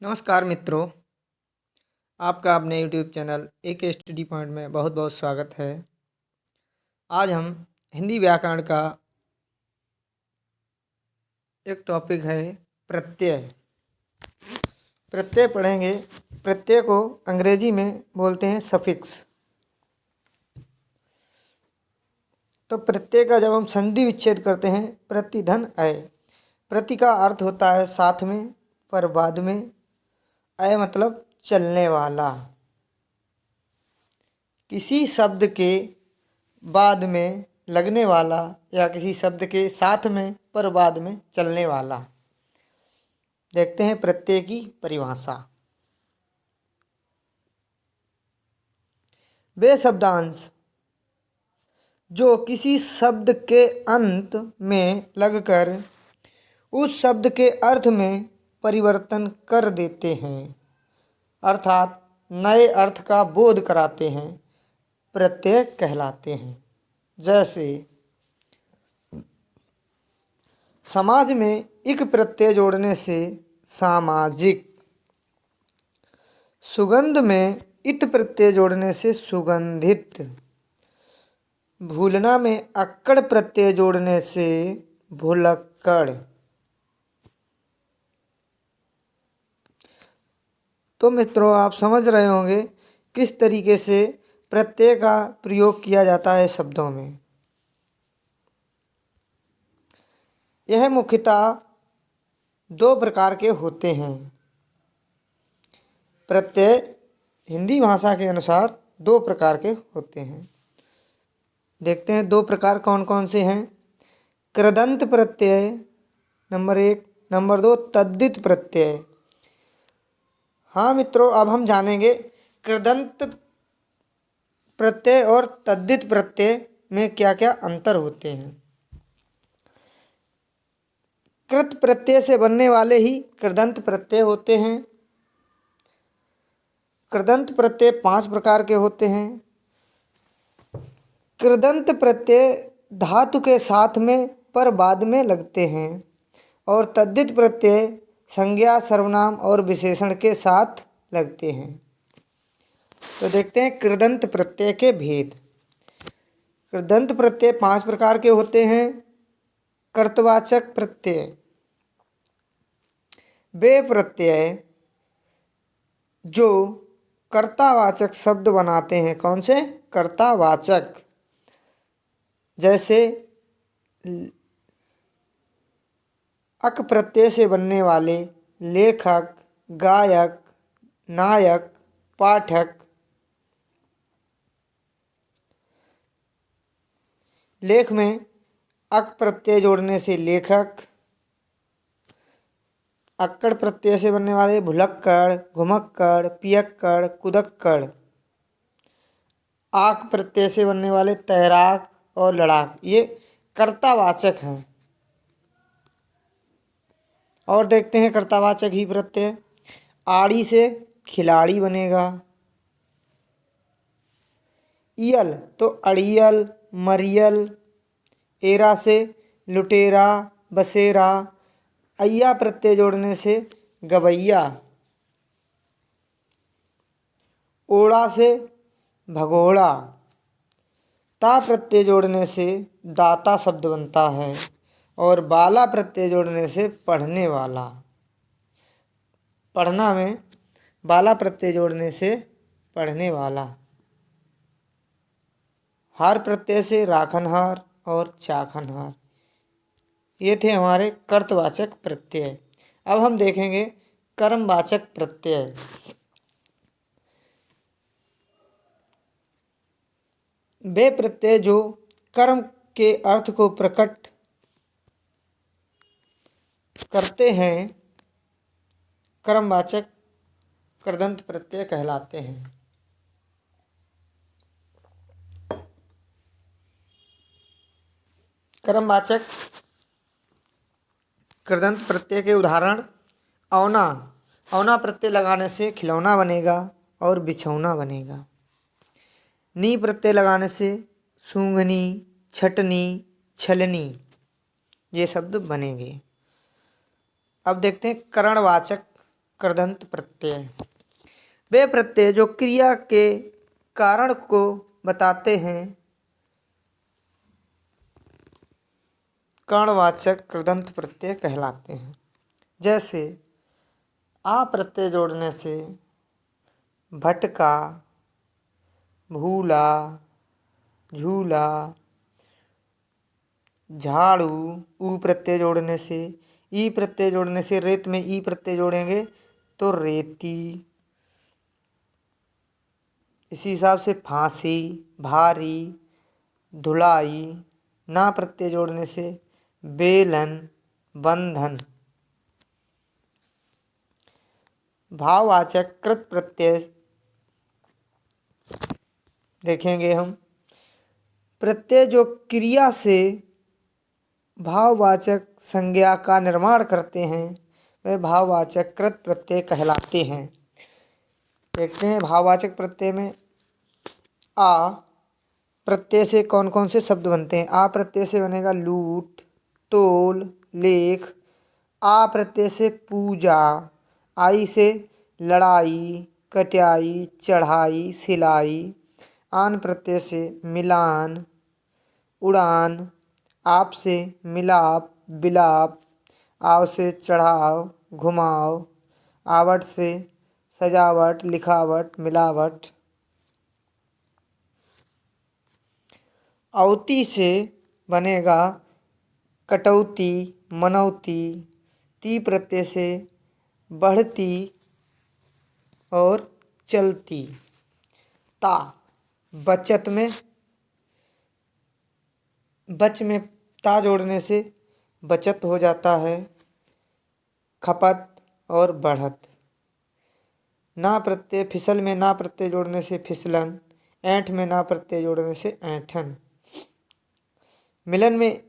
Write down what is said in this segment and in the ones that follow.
नमस्कार मित्रों, आपका अपने YouTube चैनल एक स्टडी पॉइंट में बहुत बहुत स्वागत है। आज हम हिंदी व्याकरण का एक टॉपिक है प्रत्यय। प्रत्यय पढ़ेंगे। प्रत्यय को अंग्रेजी में बोलते हैं सफिक्स। तो प्रत्यय का जब हम संधि विच्छेद करते हैं प्रतिधन अय। प्रति का अर्थ होता है साथ में, पर बाद में। अय मतलब चलने वाला। किसी शब्द के बाद में लगने वाला या किसी शब्द के साथ में पर बाद में चलने वाला। देखते हैं प्रत्यय की परिभाषा। वे शब्दांश जो किसी शब्द के अंत में लगकर उस शब्द के अर्थ में परिवर्तन कर देते हैं, अर्थात नए अर्थ का बोध कराते हैं, प्रत्यय कहलाते हैं। जैसे समाज में इक प्रत्यय जोड़ने से सामाजिक, सुगंध में इत प्रत्यय जोड़ने से सुगंधित, भूलना में अक्कड़ प्रत्यय जोड़ने से भुलक्कड़। तो मित्रों, आप समझ रहे होंगे किस तरीके से प्रत्यय का प्रयोग किया जाता है शब्दों में। यह मुख्यतः दो प्रकार के होते हैं। प्रत्यय हिंदी भाषा के अनुसार दो प्रकार के होते हैं। देखते हैं दो प्रकार कौन कौन से हैं। कृदंत प्रत्यय नंबर 1, नंबर 2 तद्धित प्रत्यय। हाँ मित्रों, अब हम जानेंगे कृदंत प्रत्यय और तद्धित प्रत्यय में क्या क्या अंतर होते हैं। कृत प्रत्यय से बनने वाले ही कृदंत प्रत्यय होते हैं। कृदंत प्रत्यय 5 प्रकार के होते हैं। कृदंत प्रत्यय धातु के साथ में पर बाद में लगते हैं और तद्धित प्रत्यय संज्ञा, सर्वनाम और विशेषण के साथ लगते हैं। तो देखते हैं कृदंत प्रत्यय के भेद। कृदंत प्रत्यय 5 प्रकार के होते हैं। कर्तवाचक प्रत्यय, वे प्रत्यय जो कर्तावाचक शब्द बनाते हैं। कौन से? कर्तावाचक। जैसे अक प्रत्यय से बनने वाले लेखक, गायक, नायक, पाठक। लेख में अक प्रत्यय जोड़ने से लेखक, अक्कड़ प्रत्यय से बनने वाले भुलक्कड़, घुमक्कड़, पियक्कड़, कुदक्कड़। आक प्रत्यय से बनने वाले तैराक और लड़ाक। ये कर्तावाचक हैं। और देखते हैं कर्तावाचक ही प्रत्यय। आड़ी से खिलाड़ी बनेगा। इयल तो अड़ियल, मरियल। एरा से लुटेरा, बसेरा। अय्या प्रत्यय जोड़ने से गवैया। ओड़ा से भगोड़ा। ता प्रत्यय जोड़ने से दाता शब्द बनता है और बाला प्रत्यय जोड़ने से पढ़ने वाला। पढ़ना में बाला प्रत्यय जोड़ने से पढ़ने वाला। हार प्रत्यय से राखनहार और चाखनहार। ये थे हमारे कर्तवाचक प्रत्यय। अब हम देखेंगे कर्मवाचक प्रत्यय। वे प्रत्यय जो कर्म के अर्थ को प्रकट करते हैं, कर्मवाचक कृदंत प्रत्यय कहलाते हैं। कर्मवाचक कृदंत प्रत्यय के उदाहरण। औना, औना प्रत्यय लगाने से खिलौना बनेगा और बिछौना बनेगा। नी प्रत्यय लगाने से सूंघनी, छटनी, छलनी ये शब्द बनेंगे। अब देखते हैं करणवाचक कृदंत प्रत्यय। वे प्रत्यय जो क्रिया के कारण को बताते हैं कर्णवाचक कृदंत प्रत्यय कहलाते हैं। जैसे आ प्रत्यय जोड़ने से भटका, भूला, झूला, झाड़ू, ऊ प्रत्यय जोड़ने से, ई प्रत्यय जोड़ने से, रेत में ई प्रत्यय जोड़ेंगे तो रेती। इसी हिसाब से फांसी, भारी, धुलाई, ना प्रत्यय जोड़ने से बेलन, बंधन। भाववाचक कृत प्रत्यय देखेंगे हम। प्रत्यय जो क्रिया से भाववाचक संज्ञा का निर्माण करते हैं वे भाववाचक कृत प्रत्यय कहलाते हैं। देखते हैं भाववाचक प्रत्यय में आ प्रत्यय से कौन कौन से शब्द बनते हैं। आ प्रत्यय से बनेगा लूट, तोल, लेख। आ प्रत्यय से पूजा, आई से लड़ाई, कटाई, चढ़ाई, सिलाई। आन प्रत्यय से मिलान, उड़ान। आप से मिलाप, बिलाप। आव से चढ़ाव, घुमाव। आवट से सजावट, लिखावट, मिलावट। औती से बनेगा कटौती, मनौती। ती प्रत्यय से बढ़ती और चलती। ता बचत में, बच में ता जोड़ने से बचत हो जाता है, खपत और बढ़त। ना प्रत्यय फिसल में ना प्रत्यय जोड़ने से फिसलन। ऐंठ में ना प्रत्यय जोड़ने से ऐंठन। मिलन में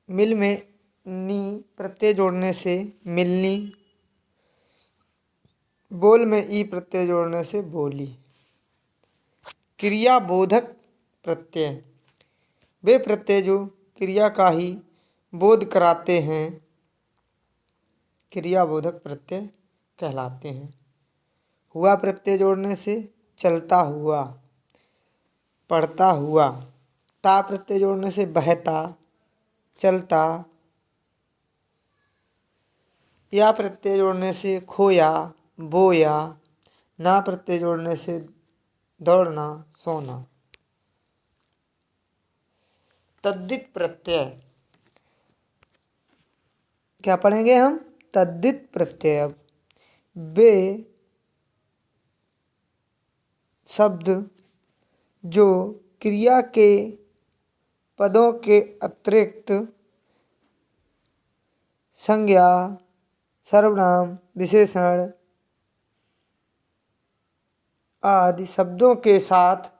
मिल में नी प्रत्यय जोड़ने से मिलनी। बोल में ई प्रत्यय जोड़ने से बोली। क्रियाबोधक प्रत्यय वे प्रत्यय जो क्रिया का ही बोध कराते हैं क्रियाबोधक प्रत्यय कहलाते हैं। हुआ प्रत्यय जोड़ने से चलता हुआ, पढ़ता हुआ। ता प्रत्यय जोड़ने से बहता, चलता। या प्रत्यय जोड़ने से खोया, बोया। ना प्रत्यय जोड़ने से दौड़ना, सोना। तद्धित प्रत्यय क्या पढ़ेंगे हम? तद्धित प्रत्यय। वे शब्द जो क्रिया के पदों के अतिरिक्त संज्ञा, सर्वनाम, विशेषण आदि शब्दों के साथ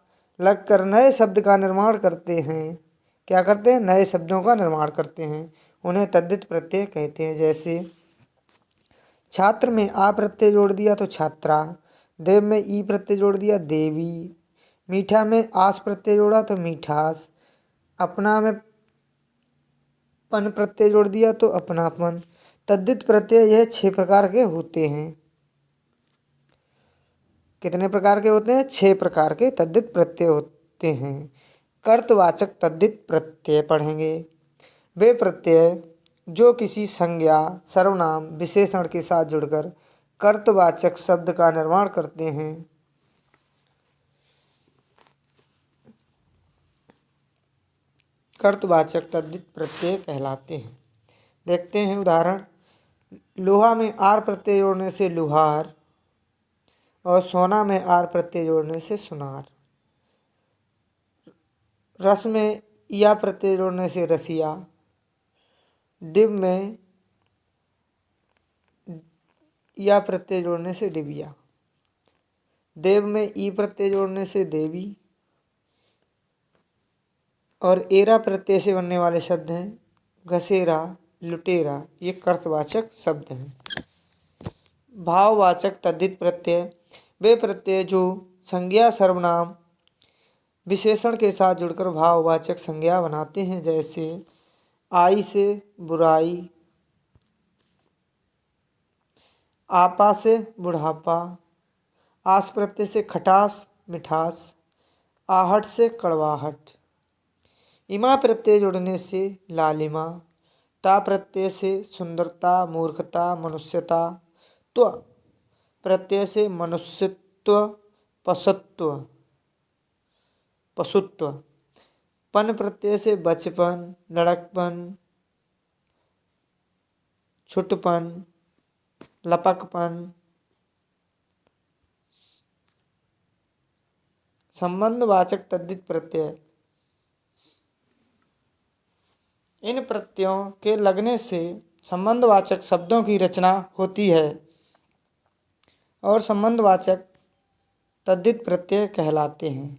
लगकर नए शब्द का निर्माण करते हैं। क्या करते हैं? नए शब्दों का निर्माण करते हैं। उन्हें तद्धित प्रत्यय कहते हैं। जैसे छात्र में आ प्रत्यय जोड़ दिया तो छात्रा। देव में ई प्रत्यय जोड़ दिया देवी। मीठा में आस प्रत्यय जोड़ा तो मीठास। अपना में पन प्रत्यय जोड़ दिया तो अपनापन। तद्धित प्रत्यय यह 6 प्रकार के होते हैं। कितने प्रकार के होते हैं? 6 प्रकार के तद्धित प्रत्यय होते हैं। कर्तवाचक तद्धित प्रत्यय पढ़ेंगे। वे प्रत्यय जो किसी संज्ञा, सर्वनाम, विशेषण के साथ जुड़कर कर्तवाचक शब्द का निर्माण करते हैं। कर्तवाचक तद्धित प्रत्यय कहलाते हैं। देखते हैं उदाहरण। लोहा में आर प्रत्यय जोड़ने से लुहार और सोना में आर प्रत्यय जोड़ने से सुनार। रस में या प्रत्यय जोड़ने से रसिया। डिब में या प्रत्यय जोड़ने से डिबिया। देव में ई प्रत्यय जोड़ने से देवी। और एरा प्रत्यय से बनने वाले शब्द हैं घसेरा, लुटेरा। ये कर्तवाचक शब्द हैं। भाववाचक तद्धित प्रत्यय वे प्रत्यय जो संज्ञा, सर्वनाम, विशेषण के साथ जुड़कर भाववाचक संज्ञा बनाते हैं। जैसे आई से बुराई, आपा से बुढ़ापा, आस प्रत्यय से खटास मिठास, आहट से कड़वाहट। इमा प्रत्यय जुड़ने से लालिमा, ता प्रत्यय से सुंदरता मूर्खता मनुष्यता, त्व प्रत्यय से मनुष्यत्व पशुत्व पशुत्व, पन प्रत्यय से बचपन लड़कपन छुटपन लपकपन। संबंधवाचक तद्धित प्रत्यय, इन प्रत्ययों के लगने से संबंधवाचक शब्दों की रचना होती है और संबंधवाचक तद्धित प्रत्यय कहलाते हैं।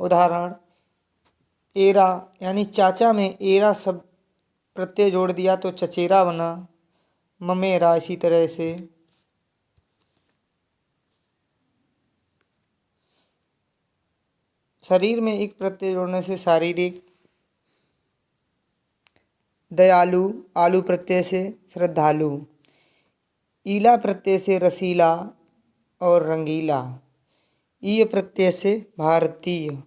उदाहरण, एरा यानी चाचा में एरा शब्द प्रत्यय जोड़ दिया तो चचेरा बना, ममेरा। इसी तरह से शरीर में एक प्रत्यय जोड़ने से शारीरिक, दयालु आलू प्रत्यय से श्रद्धालु, ईला प्रत्यय से रसीला और रंगीला, ईय प्रत्यय से भारतीय।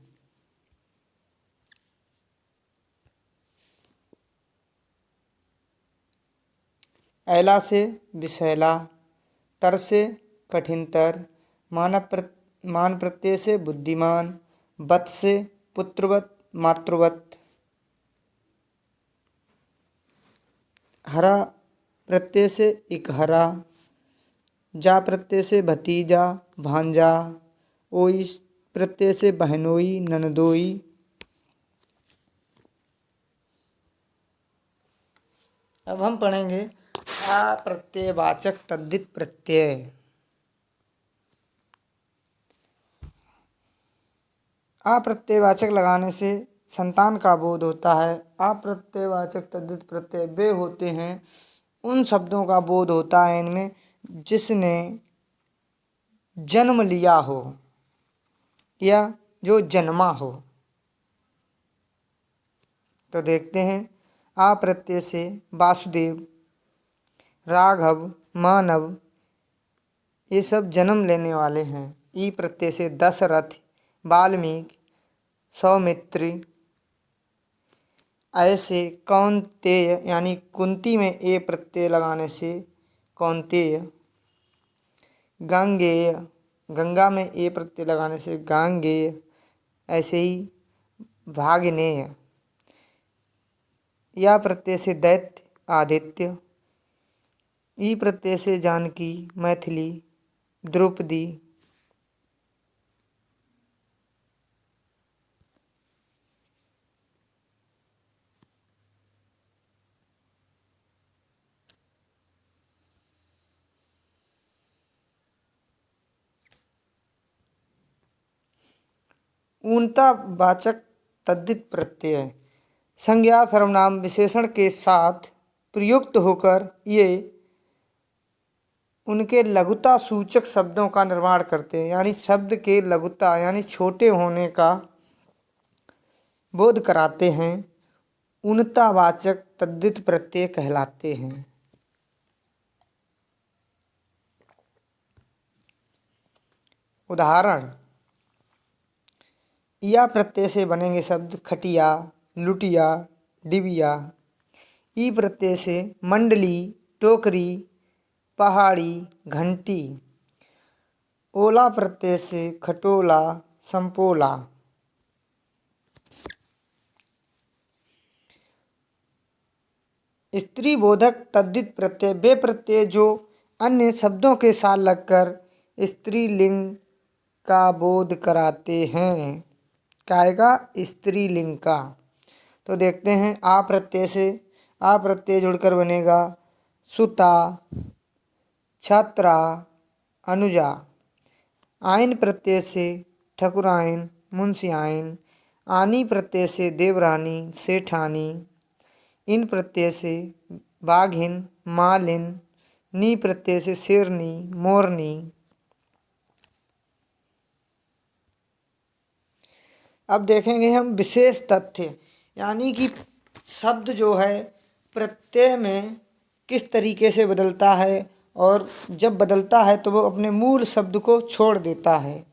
ऐला से विषैला, तर से कठिनतर, मान प्रत्यय से बुद्धिमान, वत से पुत्रवत मातृवत, हरा प्रत्यय से इकहरा, जा प्रत्यय से भतीजा भांजा, ओई प्रत्यय से बहनोई ननदोई। अब हम पढ़ेंगे अप्रत्ययवाचक तद्धित प्रत्यय। अप्रत्ययवाचक लगाने से संतान का बोध होता है। अप्रत्ययवाचक तद्धित प्रत्यय वे होते हैं उन शब्दों का बोध होता है इनमें जिसने जन्म लिया हो या जो जन्मा हो। तो देखते हैं, आ प्रत्यय से वासुदेव राघव मानव ये सब जन्म लेने वाले हैं। ई प्रत्यय से दशरथ वाल्मीकि सौमित्री। ऐसे कौन्तेय यानी कुंती में ए प्रत्यय लगाने से कौन्तेय, गांगेय गंगा में ए प्रत्यय लगाने से गांगेय। ऐसे ही भागनेय, या प्रत्यय से दैत्य आदित्य, ई प्रत्यय से जानकी मैथिली द्रौपदी। ऊनतावाचक तद्धित प्रत्यय संज्ञा सर्वनाम विशेषण के साथ प्रयुक्त होकर ये उनके लघुता सूचक शब्दों का निर्माण करते हैं, यानी शब्द के लघुता यानी छोटे होने का बोध कराते हैं। ऊनतावाचक तद्धित प्रत्यय कहलाते हैं। उदाहरण, या प्रत्यय से बनेंगे शब्द खटिया लुटिया डिबिया। ई प्रत्यय से मंडली टोकरी पहाड़ी घंटी। ओला प्रत्यय से खटोला संपोला। स्त्री बोधक तद्धित प्रत्यय वे प्रत्यय जो अन्य शब्दों के साथ लगकर स्त्रीलिंग का बोध कराते हैं। कायगा स्त्रीलिंग का। तो देखते हैं, आ प्रत्यय से आ प्रत्यय जुड़कर बनेगा सुता छात्रा अनुजा। आइन प्रत्यय से ठकुराइन मुंशियाइन। आनी प्रत्यय से देवरानी सेठानी। इन प्रत्यय से बाघिन मालिन। नी प्रत्यय से शेरनी मोरनी। अब देखेंगे हम विशेष तथ्य, यानी कि शब्द जो है प्रत्यय में किस तरीके से बदलता है और जब बदलता है तो वो अपने मूल शब्द को छोड़ देता है।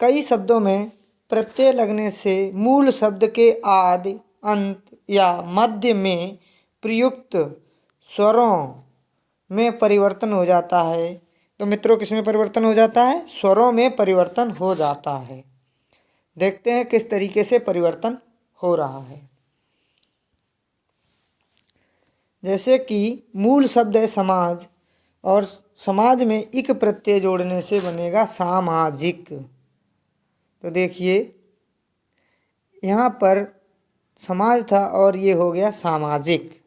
कई शब्दों में प्रत्यय लगने से मूल शब्द के आदि, अंत या मध्य में प्रयुक्त स्वरों में परिवर्तन हो जाता है। तो मित्रों, किसमें परिवर्तन हो जाता है? स्वरों में परिवर्तन हो जाता है। देखते हैं किस तरीके से परिवर्तन हो रहा है। जैसे कि मूल शब्द है समाज, और समाज में इक प्रत्यय जोड़ने से बनेगा सामाजिक। तो देखिए, यहाँ पर समाज था और ये हो गया सामाजिक।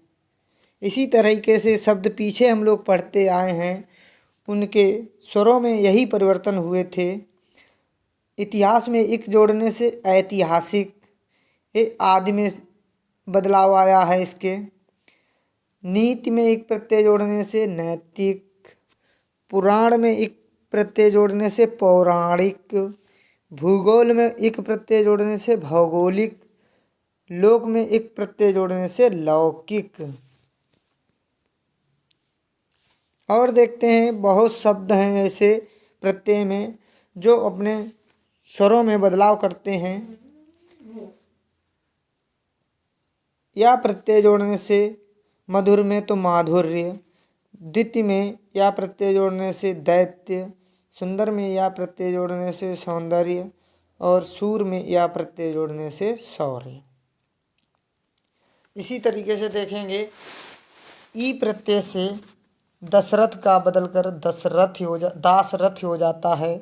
इसी तरीके से शब्द पीछे हम लोग पढ़ते आए हैं, उनके स्वरों में यही परिवर्तन हुए थे। इतिहास में इक जोड़ने से ऐतिहासिक, ये आदि में बदलाव आया है इसके। नीति में एक प्रत्यय जोड़ने से नैतिक, पुराण में एक प्रत्यय जोड़ने से पौराणिक, भूगोल में एक प्रत्यय जोड़ने से भौगोलिक, लोक में एक प्रत्यय जोड़ने से लौकिक। और देखते हैं बहुत शब्द हैं ऐसे प्रत्यय में जो अपने स्वरों में बदलाव करते हैं। या प्रत्यय जोड़ने से मधुर में तो माधुर्य, द्वितीय में या प्रत्यय जोड़ने से दैत्य, सुंदर में या प्रत्यय जोड़ने से सौंदर्य, और सूर में या प्रत्यय जोड़ने से शौर्य। इसी तरीके से देखेंगे, ई प्रत्यय से दशरथ का बदलकर दासरथ हो जाता है।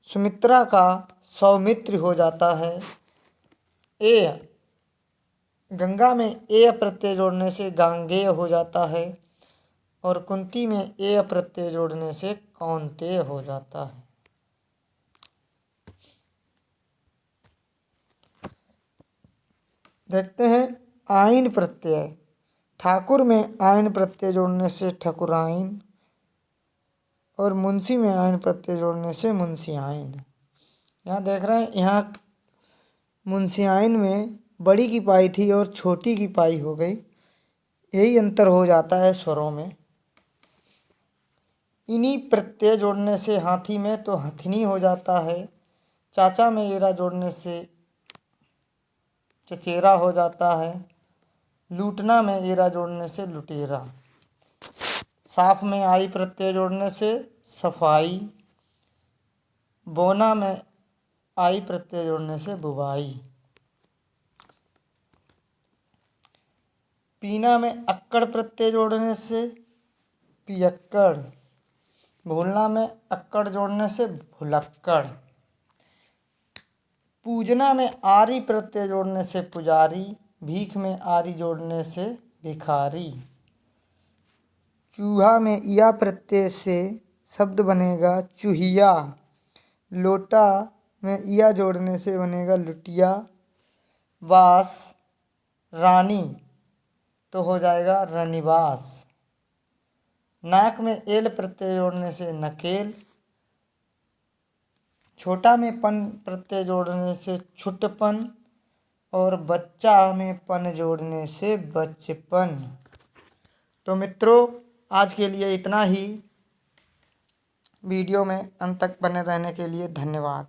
सुमित्रा का सौमित्र हो जाता है। ए, गंगा में ए प्रत्यय जोड़ने से गांगेय हो जाता है, और कुंती में ए प्रत्यय जोड़ने से कौंतेय हो जाता है। देखते हैं आइन प्रत्यय। ठाकुर में आइन प्रत्यय जोड़ने से ठकुराइन, और मुंशी में आइन प्रत्यय जोड़ने से मुंशियाइन। यहाँ देख रहे हैं, यहाँ मुंशियाइन में बड़ी की पाई थी और छोटी की पाई हो गई, यही अंतर हो जाता है स्वरों में। इन्हीं प्रत्यय जोड़ने से हाथी में तो हथिनी हो जाता है। चाचा में एरा जोड़ने से चचेरा हो जाता है। लूटना में एरा जोड़ने से लुटेरा। साफ में आई प्रत्यय जोड़ने से सफाई। बोना में आई प्रत्यय जोड़ने से बुवाई। पीना में अक्कड़ प्रत्यय जोड़ने से पियक्कड़। भूलना में अक्कड़ जोड़ने से भुलक्कड़। पूजना में आरी प्रत्यय जोड़ने से पुजारी। भीख में आरी जोड़ने से भिखारी। चूहा में या प्रत्यय से शब्द बनेगा चूहिया। लोटा में या जोड़ने से बनेगा लुटिया। वास, रानी तो हो जाएगा रनिवास। नाक में एल प्रत्यय जोड़ने से नकेल। छोटा में पन प्रत्यय जोड़ने से छुटपन, और बच्चा में पन जोड़ने से बचपन। तो मित्रों, आज के लिए इतना ही। वीडियो में अंत तक बने रहने के लिए धन्यवाद।